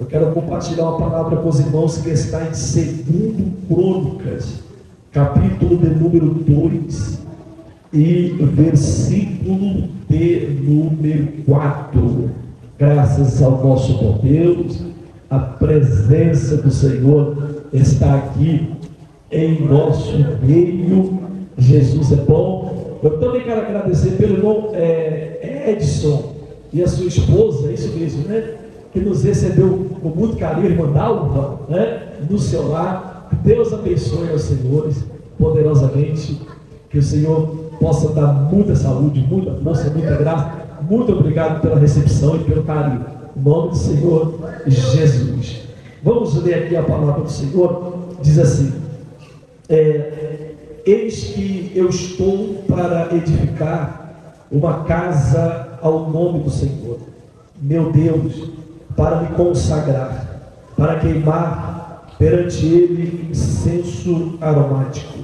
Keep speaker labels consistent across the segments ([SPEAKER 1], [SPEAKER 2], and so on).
[SPEAKER 1] Eu quero compartilhar uma palavra com os irmãos que está em 2 Crônicas, capítulo de número 2 e versículo de número 4. Graças ao nosso bom Deus, a presença do Senhor está aqui em nosso meio. Jesus é bom. Eu também quero agradecer pelo irmão Edson e a sua esposa, é isso mesmo, né? Que nos recebeu com muito carinho, irmã Dalva, né? No seu lar. Deus abençoe aos senhores poderosamente. Que o Senhor possa dar muita saúde, muita força, muita graça. Muito obrigado pela recepção e pelo carinho. Em nome do Senhor Jesus. Vamos ler aqui a palavra do Senhor. Diz assim: eis que eu estou para edificar uma casa ao nome do Senhor, meu Deus, para me consagrar, para queimar perante Ele incenso aromático,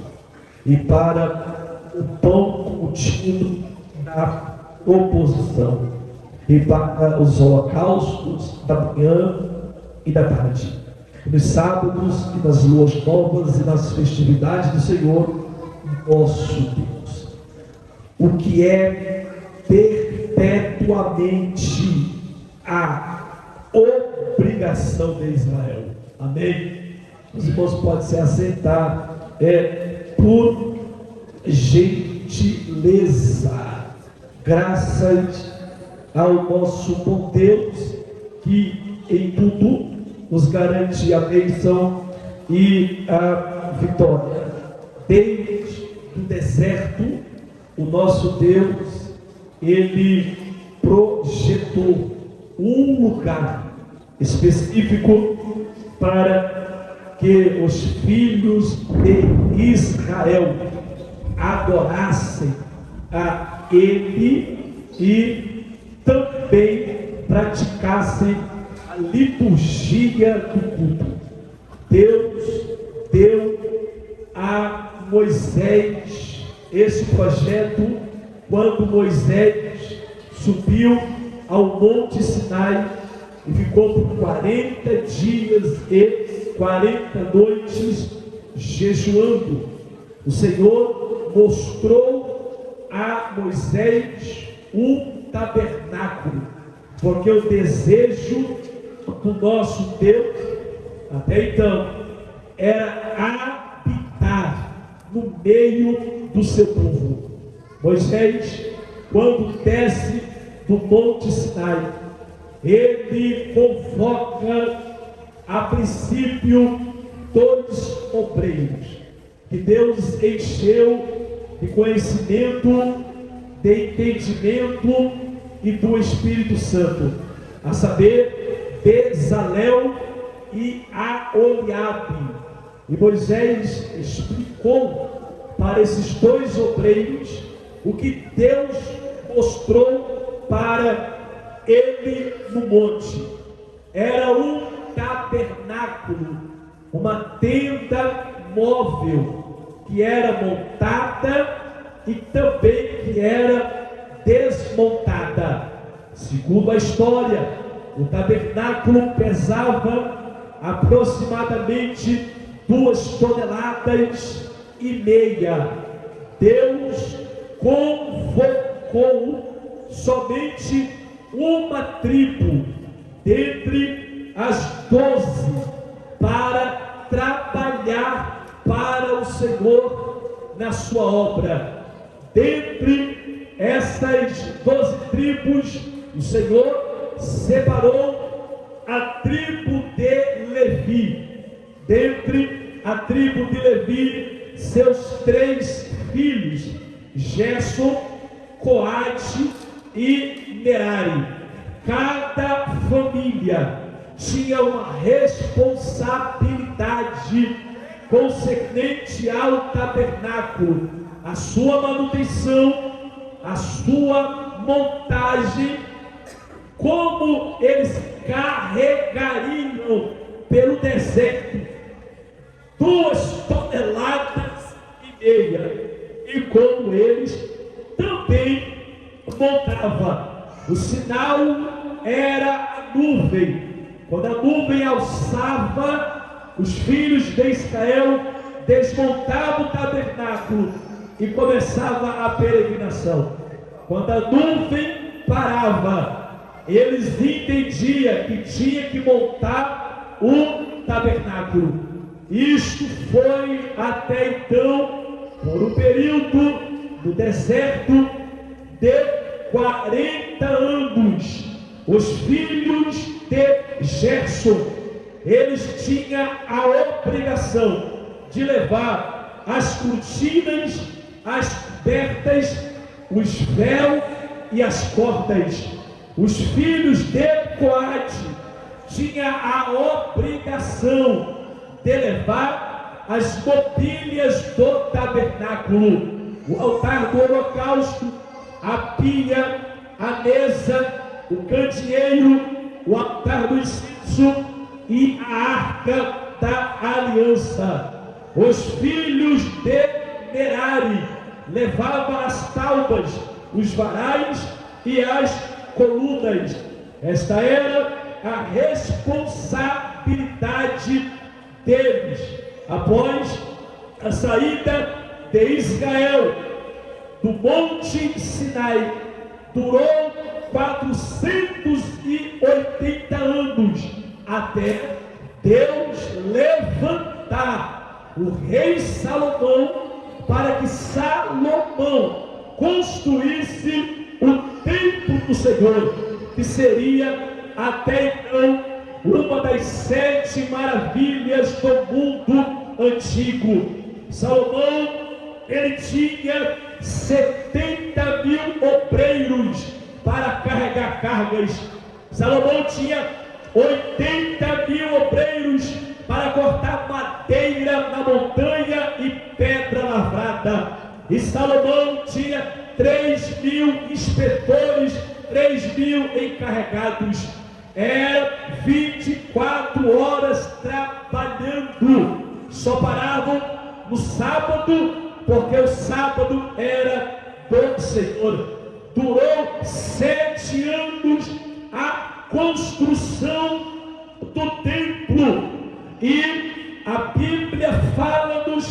[SPEAKER 1] e para o pão contínuo da oposição, e para os holocaustos da manhã e da tarde, nos sábados e nas luas novas e nas festividades do Senhor nosso Deus, o que é perpetuamente a obrigação de Israel. Amém? Os irmãos podem se assentar, por gentileza. Graças ao nosso bom Deus, que em tudo nos garante a bênção e a vitória. Desde o deserto, o nosso Deus, Ele projetou um lugar específico para que os filhos de Israel adorassem a Ele e também praticassem a liturgia do culto. Deus deu a Moisés esse projeto quando Moisés subiu ao Monte Sinai e ficou por 40 dias e 40 noites jejuando. O Senhor mostrou a Moisés um tabernáculo, porque o desejo do nosso Deus até então era habitar no meio do seu povo. Moisés, quando desce do Monte Sinai, ele convoca a princípio 2 obreiros que Deus encheu de conhecimento, de entendimento e do Espírito Santo, a saber, Bezalel e Aholiabe. E Moisés explicou para esses 2 obreiros o que Deus mostrou para ele no monte. Era um tabernáculo, uma tenda móvel que era montada e também que era desmontada. Segundo a história, o tabernáculo pesava aproximadamente 2,5 toneladas. Deus convocou somente uma tribo dentre as 12 para trabalhar para o Senhor na sua obra. Dentre essas 12 tribos, o Senhor separou a tribo de Levi. Dentre a tribo de Levi, seus 3 filhos, Gerson, Coate e Merari. Cada família tinha uma responsabilidade concernente ao tabernáculo, a sua manutenção, a sua montagem, como eles carregariam pelo deserto 2,5 toneladas, e como eles também montavam. O sinal era a nuvem, Quando a nuvem alçava, os filhos de Israel desmontavam o tabernáculo e começava a peregrinação. Quando a nuvem parava, eles entendiam que tinha que montar o tabernáculo. Isto foi até então por um período no deserto de 40 anos. Os filhos de Gerson, eles tinham a obrigação de levar as cortinas, as cobertas, os véus e as cordas. Os filhos de Coate tinham a obrigação de levar as mobílias do tabernáculo, o altar do holocausto, a pia, a mesa, o candeeiro, o altar do incenso e a arca da aliança. Os filhos de Merari levavam as taubas, os varais e as colunas. Esta era a responsabilidade deles. Após a saída de Israel do Monte Sinai, durou 480 anos até Deus levantar o rei Salomão para que Salomão construísse o templo do Senhor, que seria até então uma das 7 maravilhas do mundo antigo. Salomão, ele tinha 70 mil obreiros para carregar cargas. Salomão tinha 80 mil obreiros para cortar madeira na montanha e pedra lavrada. E Salomão tinha 3 mil inspetores, 3 mil encarregados. Era 24 horas trabalhando. Só paravam no sábado, porque o sábado era do Senhor. Durou 7 anos a construção do templo. E a Bíblia fala-nos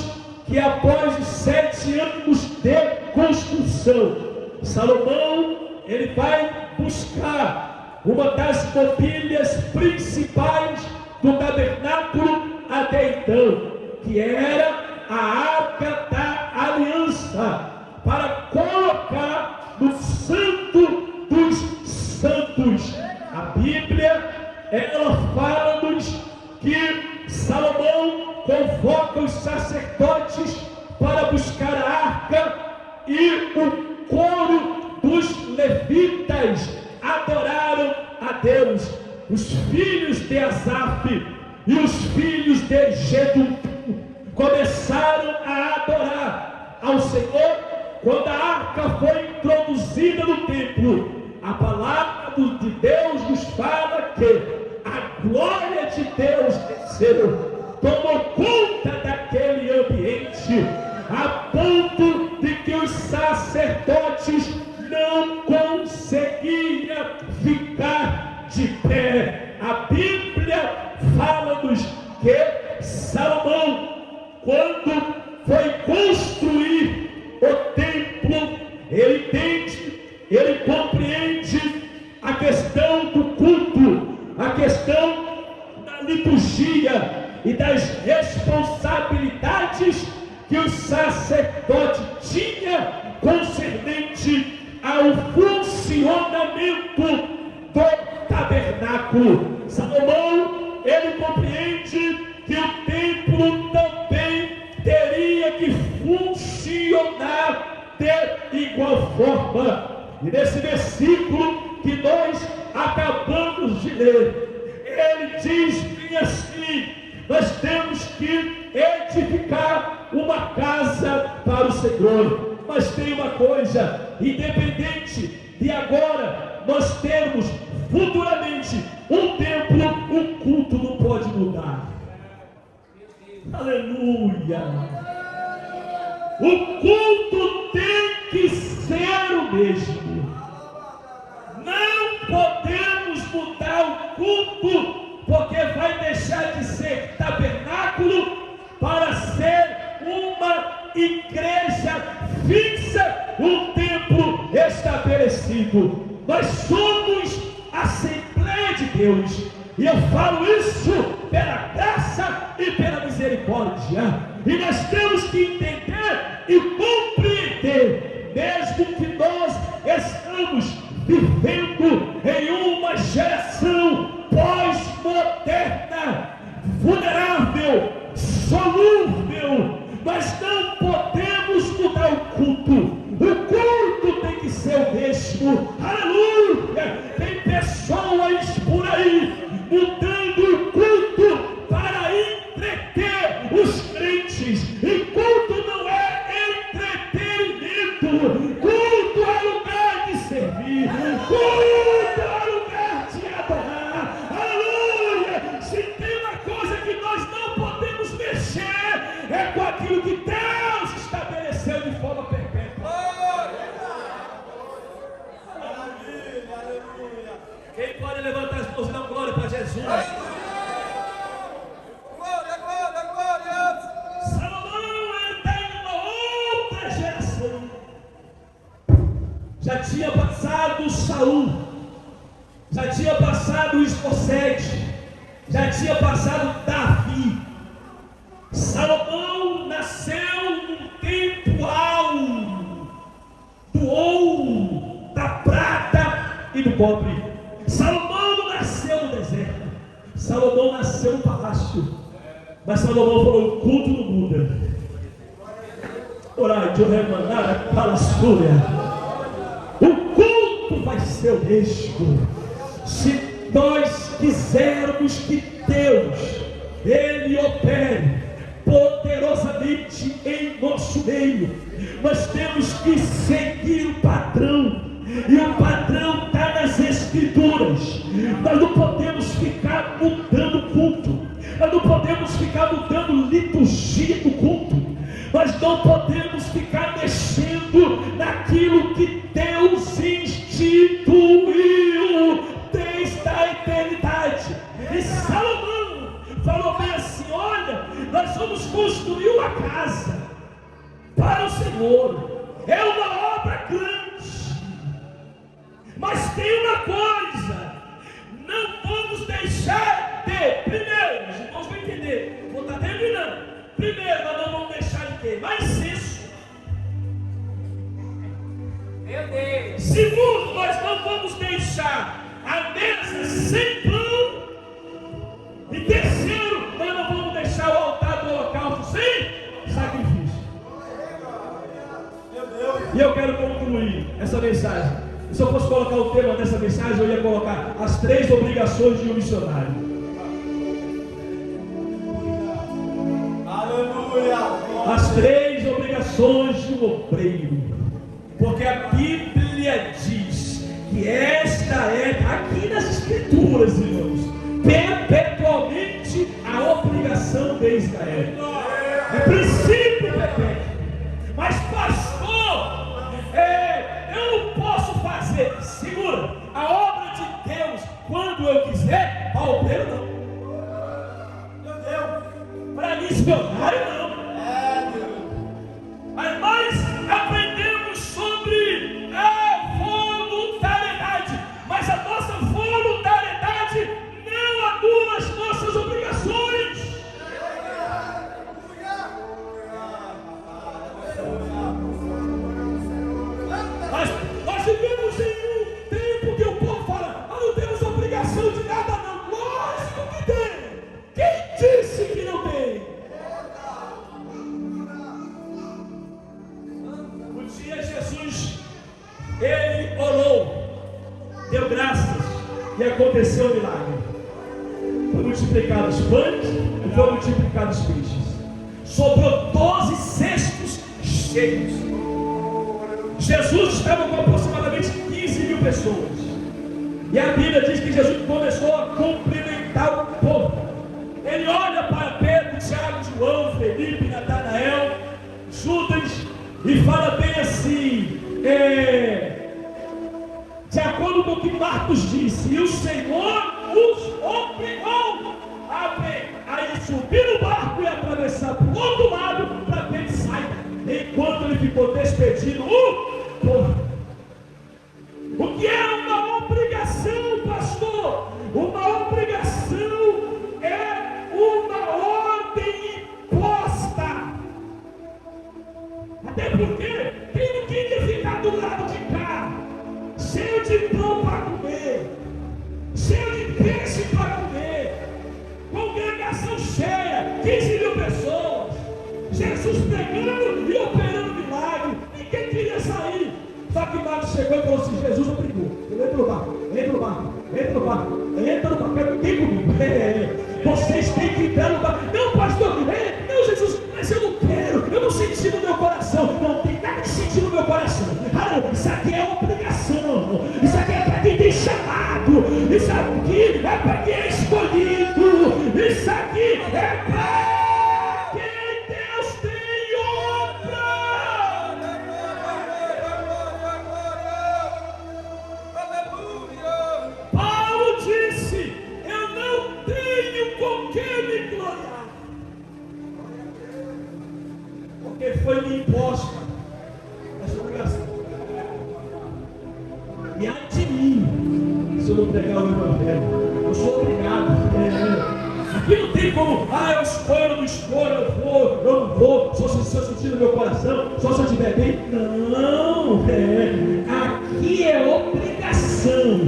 [SPEAKER 1] que após os 7 anos de construção, Salomão, ele vai buscar uma das mobílias principais do tabernáculo até então, que era a arca da aliança, para colocar no Santo dos Santos. A Bíblia, ela fala-nos que Salomão convoca os sacerdotes para buscar a arca, e o coro dos levitas adoraram a Deus. Os filhos de Asaf e os filhos de Gedum começaram a adorar ao Senhor. Quando a arca foi introduzida no templo, a palavra de Deus nos fala que a glória de Deus desceu, tomou conta daquele ambiente, a ponto de que os sacerdotes não conseguiam ficar de pé. A Bíblia fala-nos que Salomão, quando foi construir o templo, ele entende, ele compreende a questão do culto, a questão da liturgia e das responsabilidades que o sacerdote tinha concernente ao funcionamento do tabernáculo. Salomão, ele compreende que o templo também teria que funcionar de igual forma. E nesse versículo que nós acabamos de ler, ele diz bem assim: nós temos que edificar uma casa para o Senhor. Mas tem uma coisa, independente de agora nós termos futuramente um templo, o culto não pode mudar. Aleluia! O culto tem que ser o mesmo. Não podemos mudar o culto deixar de ser tabernáculo para ser uma igreja fixa, um templo estabelecido. Nós somos a Assembleia de Deus, e eu falo isso pela graça e pela misericórdia, e nós temos que entender e compreender, mesmo que nós estamos vivendo em uma geração pós-moderna, vulnerável, solúvel, nós não podemos mudar o culto. O culto tem que ser o mesmo. Aleluia! Tem pessoas por aí mudando o culto para entreter os crentes. E culto não é entretenimento. Culto é lugar de servir. Culto é lugar de adorar. Aleluia! Se tem uma coisa que nós não podemos mexer, é com aquilo que Deus estabeleceu de forma perfeita. Quem pode levantar as mãos e dar glória para Jesus?
[SPEAKER 2] Glória, glória, glória!
[SPEAKER 1] Salomão está em uma outra geração. Já tinha passado Saul, já tinha passado Isbossete, já tinha passado Davi. Salomão nasceu num tempo áureo do ouro, da prata e do cobre. Salomão não nasceu no deserto, Salomão nasceu no palácio, mas Salomão falou: o culto não muda. Orai de remanar a palaçúria. O culto vai ser o mesmo. Se nós quisermos que Deus, Ele opere poderosamente em nosso meio, nós temos que seguir o padrão. E o padrão está nas Escrituras. Nós não podemos ficar mudando culto, nós não podemos ficar mudando liturgia do culto, nós não podemos ficar mexendo naquilo que Deus instituiu desde a eternidade. E Salomão falou bem assim: olha, nós vamos construir uma casa para o Senhor, é uma obra grande. Mas tem uma coisa, não vamos deixar de, primeiro, os irmãos vão entender, vou estar terminando. Primeiro, nós não vamos deixar de quê? Mais incenso.
[SPEAKER 2] Meu Deus!
[SPEAKER 1] Segundo, nós não vamos deixar a mesa sem pão. E terceiro, nós não vamos deixar o altar do holocausto sem sacrifício.
[SPEAKER 2] Meu Deus!
[SPEAKER 1] E eu quero concluir essa mensagem. Se eu fosse colocar o tema dessa mensagem, eu ia colocar as 3 obrigações de um missionário.
[SPEAKER 2] Aleluia!
[SPEAKER 1] As 3 obrigações de um obreiro. Porque a Bíblia diz que esta é, aqui nas Escrituras, irmãos, perpetualmente a obrigação de Israel. É princípio perpétuo. Mas pastor, eu não posso fazer, segura, a obra de Deus quando eu quiser, para obreiro não.
[SPEAKER 2] Meu Deus!
[SPEAKER 1] Para missionário não. Mas nós aprendemos sobre a voluntariedade, mas a nossa voluntariedade não anula as nossas obrigações. Nós vivemos em um tempo que o povo fala: não temos obrigação de nada não. Lógico que tem. Quem disse que não tem? Um dia Jesus, ele orou, deu graças e aconteceu um milagre. Foi multiplicado os pães e foram multiplicados os peixes. Sobrou 12 cestos cheios. Jesus estava com aproximadamente 15 mil pessoas. E a Bíblia diz que Jesus começou a cumprimentar o povo. Ele olha para Pedro, Tiago, João, Felipe, Natanael, Judas, e fala bem assim, de acordo com o que Marcos disse: e o Senhor os obrigou a subir no barco e atravessar para o outro lado para Betsaida, enquanto ele ficou despedindo o povo. O que é uma obrigação, pastor? Uma obrigação é uma ordem imposta. Até porque quem não queria ficar do lado de cá, cheio de pão para comer, cheio de peixe para comer, congregação cheia, 15 mil pessoas, Jesus pregando e operando milagre, ninguém queria sair. Só que Marcos chegou e falou assim: Jesus obrigou, entra no barco, entra no barco, entra no barco, entra no barco, vem comigo, vocês têm que entrar no barco. Não, pastor, não, Jesus, mas eu não quero, eu não senti no meu coração. Não tem nada de sentir no meu coração. Isso aqui é obrigação, isso aqui é para quem tem chamado, isso aqui é para quem é escolhido, isso aqui é para quem Deus tem obra. Paulo disse: eu não tenho com que me gloriar, porque foi me imposta essa obrigação. E ai de mim se eu não pregar o evangelho. Eu sou obrigado. Aqui não tem como, eu escolho, não escolho, eu vou, eu não vou, só se eu sentir no meu coração, só se eu estiver bem. Não, aqui é obrigação.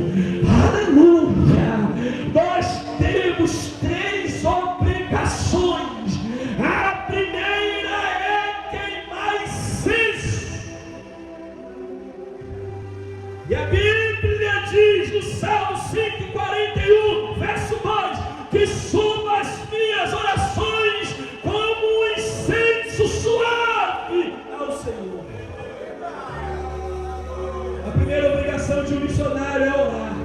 [SPEAKER 1] Aleluia. Nós temos 3 obrigações. A primeira é queimar incenso. E a Bíblia diz no Salmo 141, verso 2, que suba as minhas orações como um incenso suave ao Senhor. A primeira obrigação de um missionário é orar.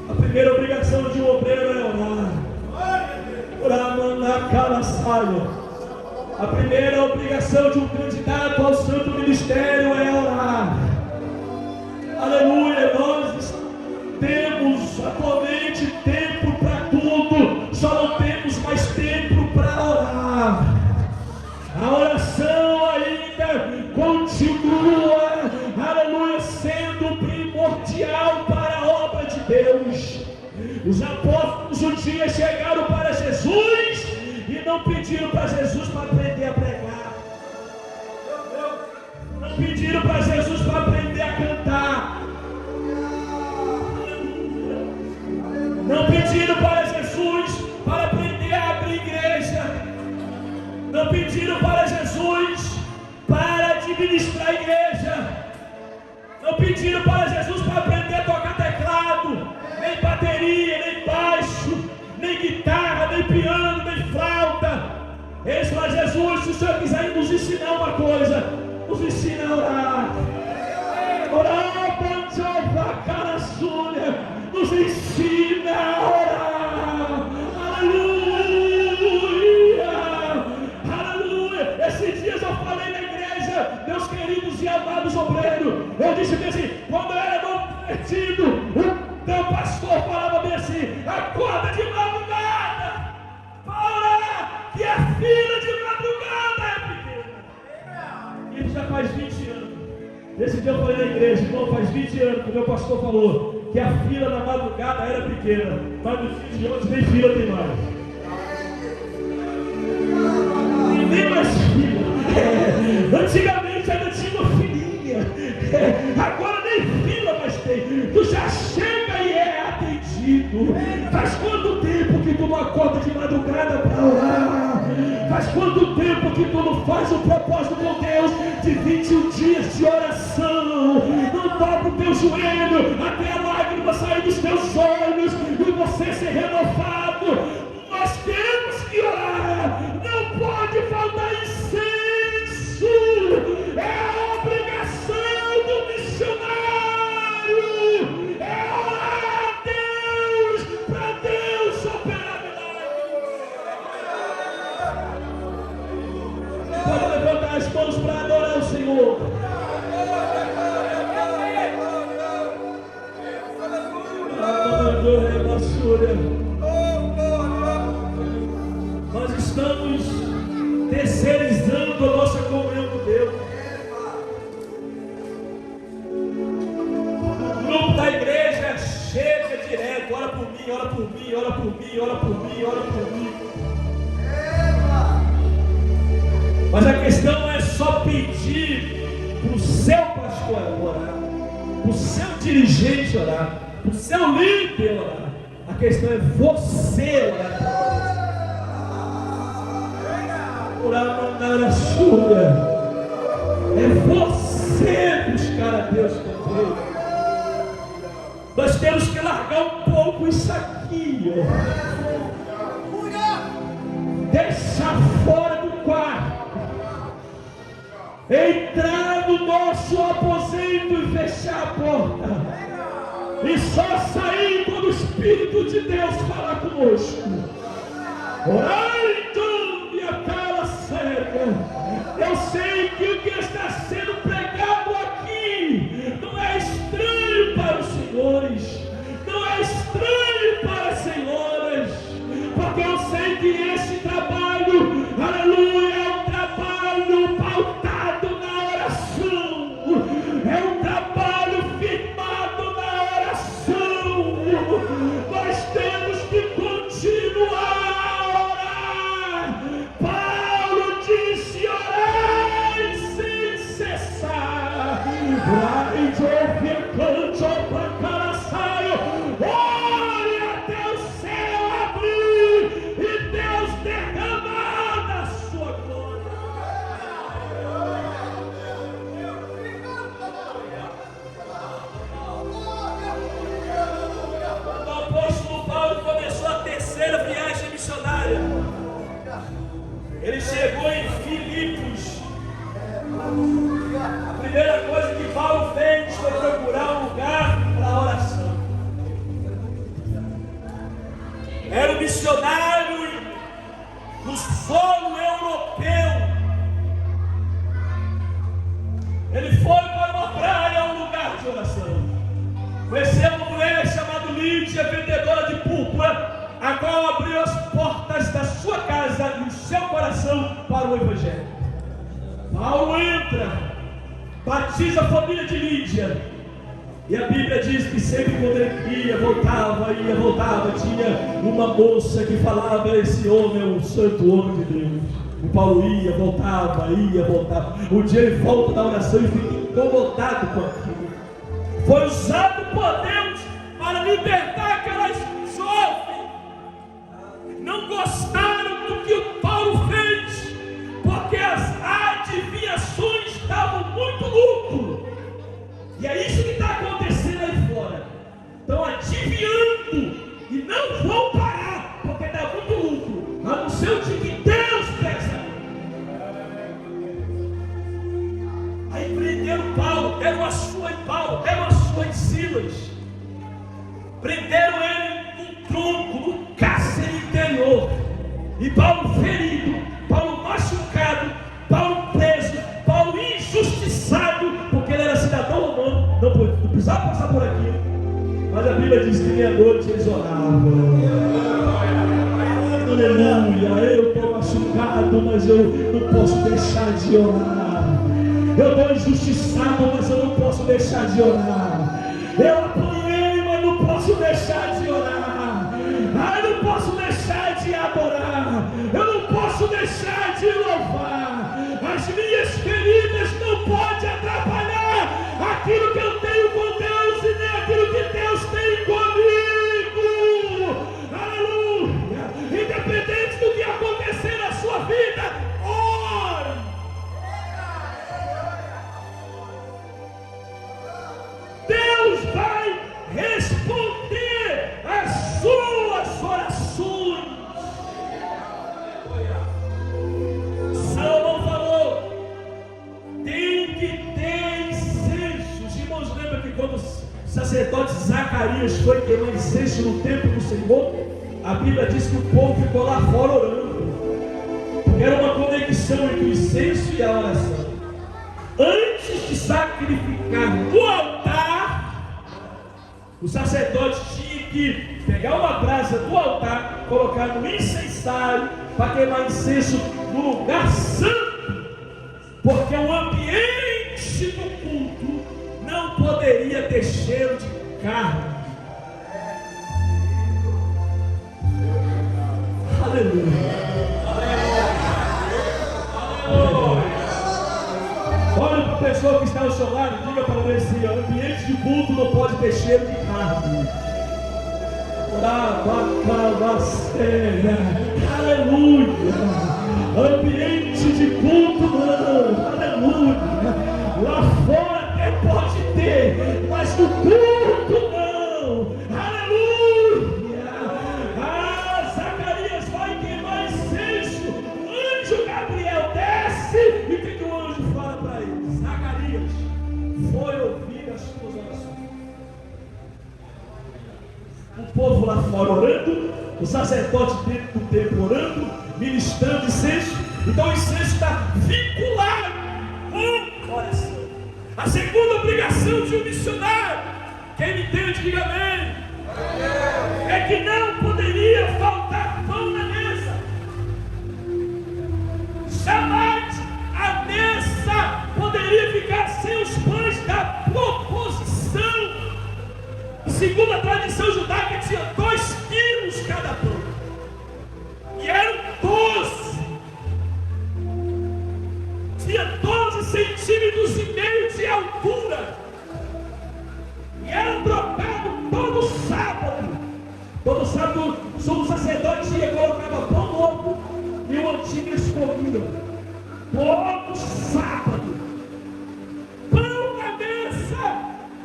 [SPEAKER 1] A primeira obrigação de um obreiro é orar. A primeira obrigação de um candidato ao santo ministério é orar. Aleluia. Nós temos atualmente tempo para tudo, só não temos mais tempo para orar. A oração ainda continua, aleluia, sendo primordial para a obra de Deus. Os apóstolos um dia chegaram para Jesus e não pediram para Jesus para aprender a pregar, não pediram para Jesus para aprender a cantar, não pediram para Jesus para aprender a abrir igreja, não pediram para Jesus para administrar a igreja, não pediram para Jesus para aprender a tocar teclado, nem bateria, nem baixo, nem guitarra, nem piano, nem flauta. Eles falaram: Jesus, se o Senhor quiser nos ensinar uma coisa, nos ensina a orar. Orar, nos ensina a orar. Aleluia, aleluia. Esses dias eu falei na igreja, meus queridos e amados obreiros, eu disse assim: quando eu era convertido, o teu pastor falava bem assim: acorda de madrugada para orar, que a fila de madrugada é pequena. Isso já faz 20 anos. Esse dia eu falei na igreja: irmão, faz 20 anos que o meu pastor falou que a fila na madrugada era pequena, mas no fim de hoje nem fila tem mais. E nem mais fila. Antigamente ainda tinha uma filinha, agora nem fila mais tem. Tu já chega e é atendido. Faz quanto tempo que tu não acorda de madrugada para orar? Faz quanto tempo que tu não faz o propósito com Deus de 21 dias de oração? Não dobra o teu joelho até a lágrima sair dos teus olhos e você ser renovado. Nós temos que orar. Não pode faltar incenso. É a obrigação do missionário. É orar a Deus para Deus operar milagres. Pode levantar as mãos para adorar o Senhor. Aleluia. terceirizando a nossa comunhão com Deus. O grupo da igreja chega direto, ora por mim, ora por mim, ora por mim, ora por mim, ora por mim. Mas a questão não é só pedir para o seu pastor orar, para o seu dirigente orar, para o seu líder orar. A questão é você orar. Orar sua. É você buscar a Deus também. Nós temos que largar um pouco isso aqui, ó. Deixar fora do quarto. Entrar no nosso aposento e fechar a porta. E só sair quando o Espírito de Deus falar conosco. Orando e a cara séria. Eu sei que o que está sendo pregado aqui não é estranho para os senhores, não é estranho para as senhoras, porque eu sei que esse trabalho, aleluia, é um trabalho pautado na oração, é um trabalho firmado na oração. Nós temos que continuar a orar. Paulo disse: orai sem cessar. Ore até o céu abrir e Deus derramar da sua glória. O apóstolo Paulo começou a terceira viagem missionária. Ele chegou em Filipos. A primeira coisa que Paulo fez foi procurar um lugar para oração. Era um missionário no solo europeu. Ele foi para uma praia, um lugar de oração. Conheceu uma mulher chamada Lídia, vendedora de púrpura, a qual abriu as portas da sua casa e o seu coração para o Evangelho. Paulo entra, batiza a família de Lídia, e a Bíblia diz que sempre quando ele ia, voltava, tinha uma moça que falava: esse homem é um santo homem de Deus. O Paulo ia, voltava. Um dia ele volta da oração e fica incomodado com aquilo. Foi usado por Deus para libertar aquelas jovens. Não gostaram do que o Paulo fez, porque as adivinhações davam muito lucro. E é isso que está acontecendo aí fora. Estão adivinhando e não vão parar, porque dá muito lucro, a não ser o dia que Deus pensa. Aí prenderam Paulo, deram a sua em Paulo, deram a sua em Silas. Prenderam ele num tronco, num cárcere interior. E Paulo ferido, Paulo machucado, Paulo preso, Paulo injustiçado, porque ele era cidadão romano, não precisava passar por aqui. Mas a Bíblia diz que meia-noite eles oravam. Aleluia, eu estou machucado, mas eu não posso deixar de orar. Eu estou injustiçado, mas eu não posso deixar de orar. Eu apanhei, mas não posso deixar de orar. Eu não posso deixar de adorar. Eu não posso deixar de louvar. As minhas feridas não podem atrapalhar aquilo que eu tenho com Deus e nem aquilo que Deus tem comigo. Aleluia. Independente do que acontecer na sua vida, ore. Deus vai responder às suas orações. Salomão falou: tem que ter incenso. Os irmãos lembram que quando o sacerdote Zacarias foi queimar incenso no templo do Senhor, a Bíblia diz que o povo ficou lá fora orando, porque era uma conexão entre o incenso e a oração. Antes de sacrificar no altar, o sacerdote tinha que pegar uma brasa do altar, colocar no incensário, para queimar incenso no lugar santo, porque o ambiente do culto não poderia ter cheiro de carne. Aleluia. Olha para a pessoa que está ao seu lado e diga para ele assim: o ambiente de culto não pode ter cheiro de carne. Aleluia. Ambiente de culto não. Aleluia. Lá fora até pode ter, mas no culto não. Aleluia. Zacarias vai queimar incenso. O anjo Gabriel desce. E o que o anjo fala para ele? Zacarias foi ouvir as suas orações. O povo lá fora orando, o sacerdote dentro do templo orando, ministrando incenso. Então o incenso está vinculado com a oração. A segunda obrigação de um missionário, quem me entende, diga amém, é que não poderia faltar pão na mesa. Jamais a mesa poderia ficar sem os pães da proposição. Segundo a tradição judaica, tinha 2 quilos cada pão. E eram 12. Tinha 12 centímetros e meio de altura. E eram trocados todo sábado. Todo sábado, o sumo sacerdote ia, colocava pão novo e o antigo eles comiam. Todo sábado. Pão na mesa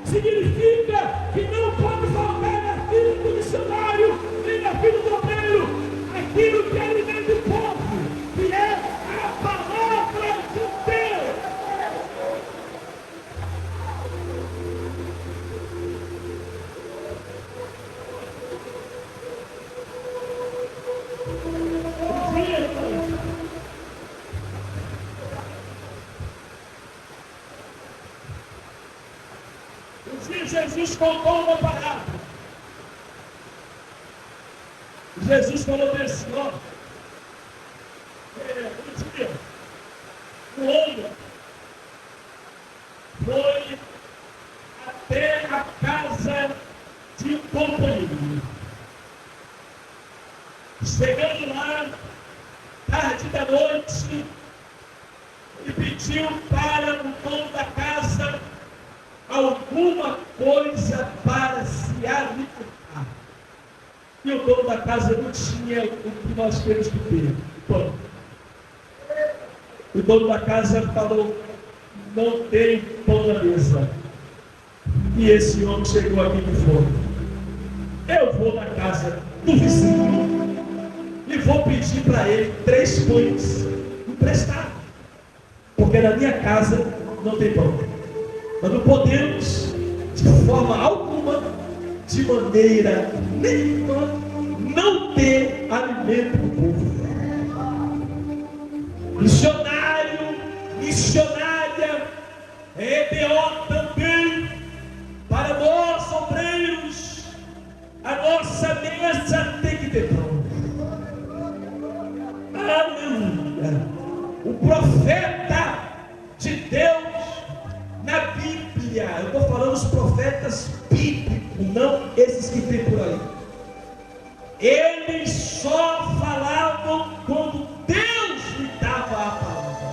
[SPEAKER 1] significa que não pode faltar na vida do missionário, nem na vida do obreiro, aquilo que alimenta o povo, que é a palavra de Deus. Jesus contou uma parábola. Jesus falou desse nome. Um dia, o homem foi até a casa de um companheiro. Chegando lá, tarde da noite, e pediu para o dono da casa alguma coisa para se alimentar. E o dono da casa não tinha o que nós temos que ter, pão. O dono da casa falou: não tem pão na mesa. E esse homem chegou aqui de fome. Eu vou na casa do vizinho e vou pedir para ele 3 pães emprestados, porque na minha casa não tem pão. Nós não podemos, de forma alguma, de maneira nenhuma, não ter alimento para o povo. Missionário, missionária, é EBO também, para nós, obreiros, a nossa mesa tem que ter pão. Aleluia! O profeta de Deus na Bíblia, eu estou falando os profetas bíblicos, não esses que tem por aí. Eles só falavam quando Deus lhe dava a palavra.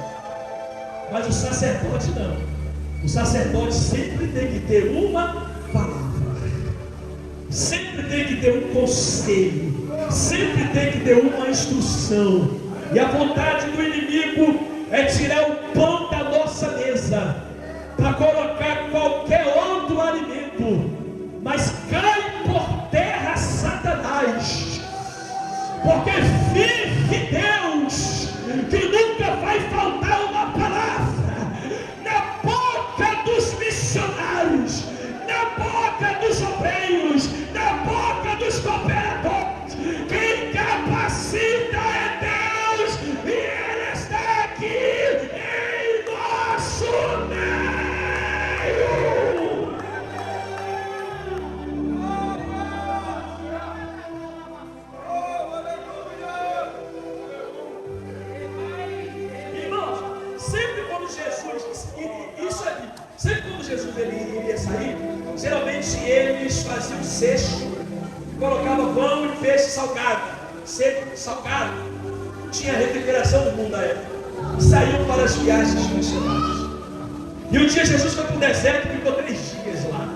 [SPEAKER 1] Mas o sacerdote não. O sacerdote sempre tem que ter uma palavra. Sempre tem que ter um conselho. Sempre tem que ter uma instrução. E a vontade do inimigo é tirar o pão da nossa mesa para colocar qualquer outro alimento, mas cai por terra Satanás, porque vive Deus, que nunca vai faltar uma palavra na boca dos missionários, na boca dos obreiros, na boca dos cooperadores. Quem capacita é Deus, e Ele está aqui em nosso meio. ele iria sair, geralmente eles faziam cesto, colocavam pão e peixe salgado, seco, salgado. Tinha refrigeração no mundo da época. E saíam para as viagens missionárias. E um dia Jesus foi para o deserto e ficou 3 dias lá,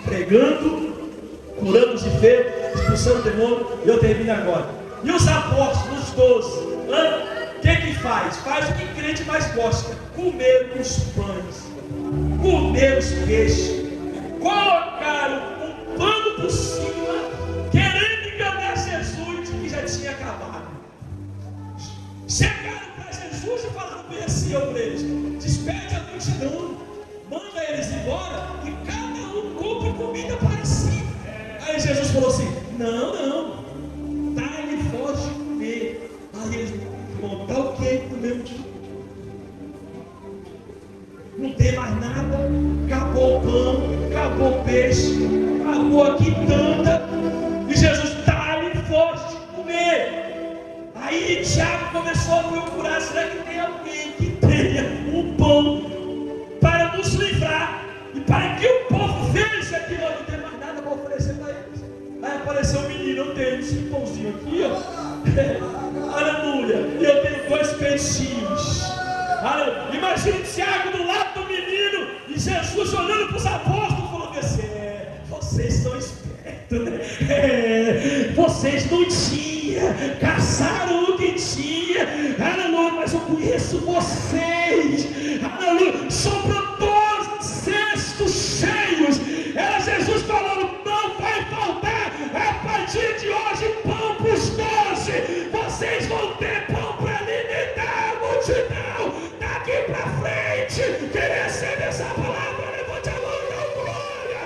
[SPEAKER 1] pregando, curando os enfermos, expulsando o demônio. E eu termino agora. E os apóstolos, os 12, o que faz? Faz o que crente mais gosta: comer os pães, comer os peixes, colocaram um pano por cima, querendo enganar Jesus, que já tinha acabado. Chegaram para Jesus e falaram bem assim para eles: despede a multidão, manda eles embora e cada um compre comida para si. Aí Jesus falou assim: não, dá-lhe voz de comer. Aí eles falaram: tá ok, comemos. Não tem mais nada, acabou o pão, acabou o peixe, acabou a quitanda. E Jesus dá-lhe voz de comer. Aí Tiago começou a procurar: será que tem alguém que tenha um pão para nos livrar e para que o povo veja que nós não temos mais nada para oferecer para eles? Aí apareceu um menino: eu tenho esse pãozinho aqui, ó. Aleluia. E eu tenho 2 peixinhos. Aleluia. Imagina Tiago do lado do menino e Jesus olhando para os apóstolos, falando assim: vocês são espertos, né? Vocês não tinham, caçaram o que tinha. Aleluia. Mas eu conheço vocês. Aleluia. Sobrou 12 cestos cheios. Era Jesus falando: não vai faltar a partir de hoje pão para os 12. Vocês vão ter pão para alimentar a multidão. Daqui para frente, quem recebe essa palavra, levante a mão e dá glória.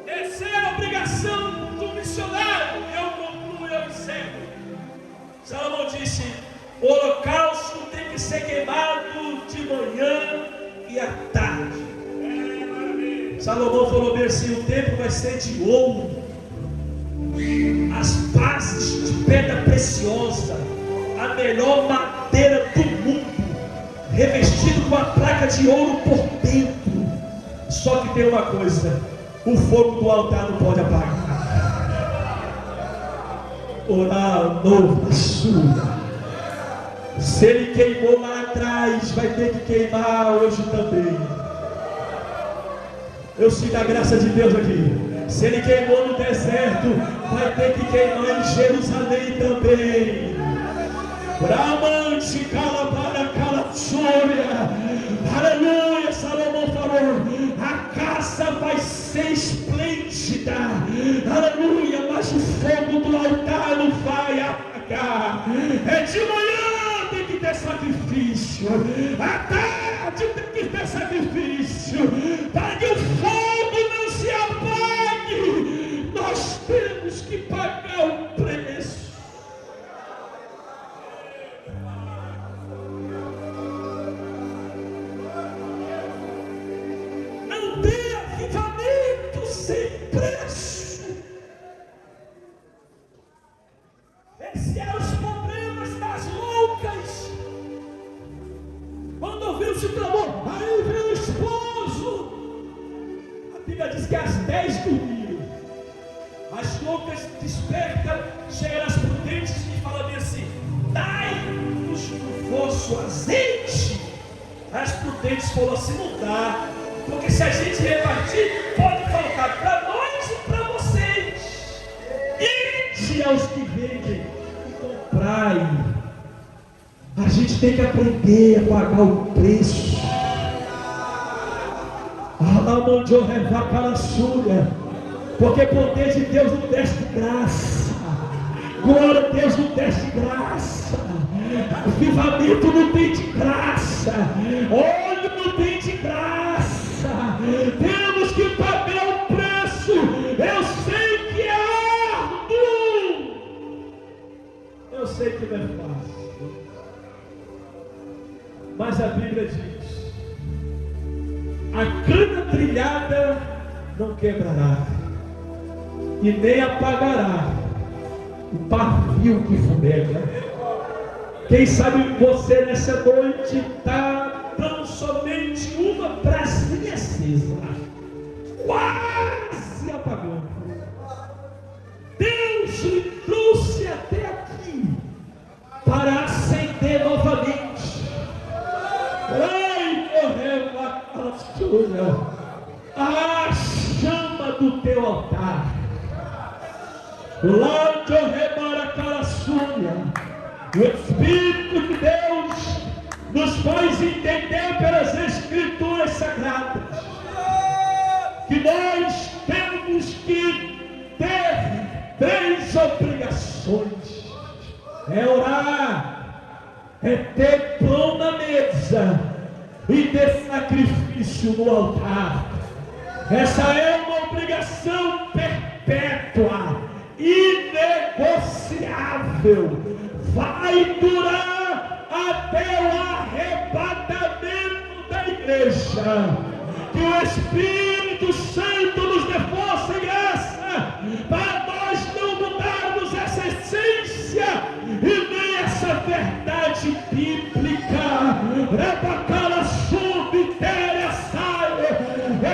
[SPEAKER 1] Essa é a obrigação do missionário. Eu concluo, eu encerro. Salomão disse: o holocausto tem que ser queimado de manhã e à tarde. Salomão falou bem assim: o templo vai ser de ouro, as bases de pedra preciosa, a melhor madeira do mundo, revestido com a placa de ouro por dentro. Só que tem uma coisa: o fogo do altar não pode apagar. Orar novo, sua. Se ele queimou lá atrás, vai ter que queimar hoje também. Eu sinto a graça de Deus aqui. Se ele queimou no deserto, vai ter que queimar em Jerusalém também. Bramante, calabara, calabsúria. Aleluia. Salomão falou: a casa vai ser esplêndida. Aleluia. Mas o fogo do altar não vai apagar. É de manhã tem que ter sacrifício, à tarde tem que ter sacrifício, para que o fogo não se apague. Nós temos que pagar o preço. Não tem avivamento sem preço. Esse é os problemas das loucas. Quando ouviu-se o clamor, aí veio o esposo. A Bíblia diz que às 10 dormiram. As loucas despertam, chegam às prudentes e falam bem assim: dai-nos do vosso azeite. As prudentes falaram assim: não dá, porque se a gente repartir, pode faltar para nós e para vocês. Ide aos que vendem e comprai. A gente tem que aprender a pagar o preço. Porque poder de Deus não desce de graça. Glória a Deus não desce de graça. Avivamento não tem de graça. Óleo não tem de graça. Temos que pagar o preço. Eu sei que é árduo. Eu sei que não é fácil. Mas a Bíblia diz: a cana trilhada não quebrará, e nem apagará o pavio que fumega. Quem sabe você nessa noite está tão somente uma brasinha acesa, quase apagando. Deus lhe trouxe até aqui para acender novamente. Ai, morreu a chama do teu altar. Lá de o Espírito de Deus nos faz entender pelas Escrituras Sagradas que nós temos que ter 3 obrigações: é orar, é ter pão na mesa e ter sacrifício no altar. Essa é uma obrigação perpétua, inegociável, vai durar até o arrebatamento da igreja. Que o Espírito Santo nos dê força e graça para nós não mudarmos essa essência e nem essa verdade bíblica.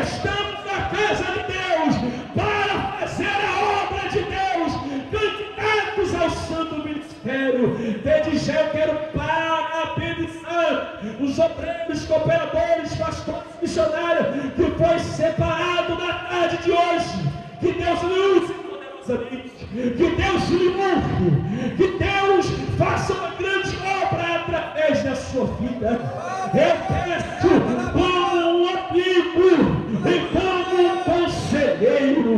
[SPEAKER 1] Estamos na casa de Deus para fazer a obra de Deus, candidatos ao santo ministério. Desde já eu quero parabenizar os obreiros, cooperadores, pastores, missionários que foi separado na tarde de hoje. Que Deus lhe use poderosamente, que Deus lhe honre, que Deus faça uma grande obra através da sua vida. Eu peço como um amigo e como um conselheiro,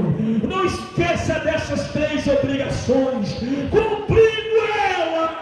[SPEAKER 1] não esqueça dessas 3 obrigações. Cumprindo ela,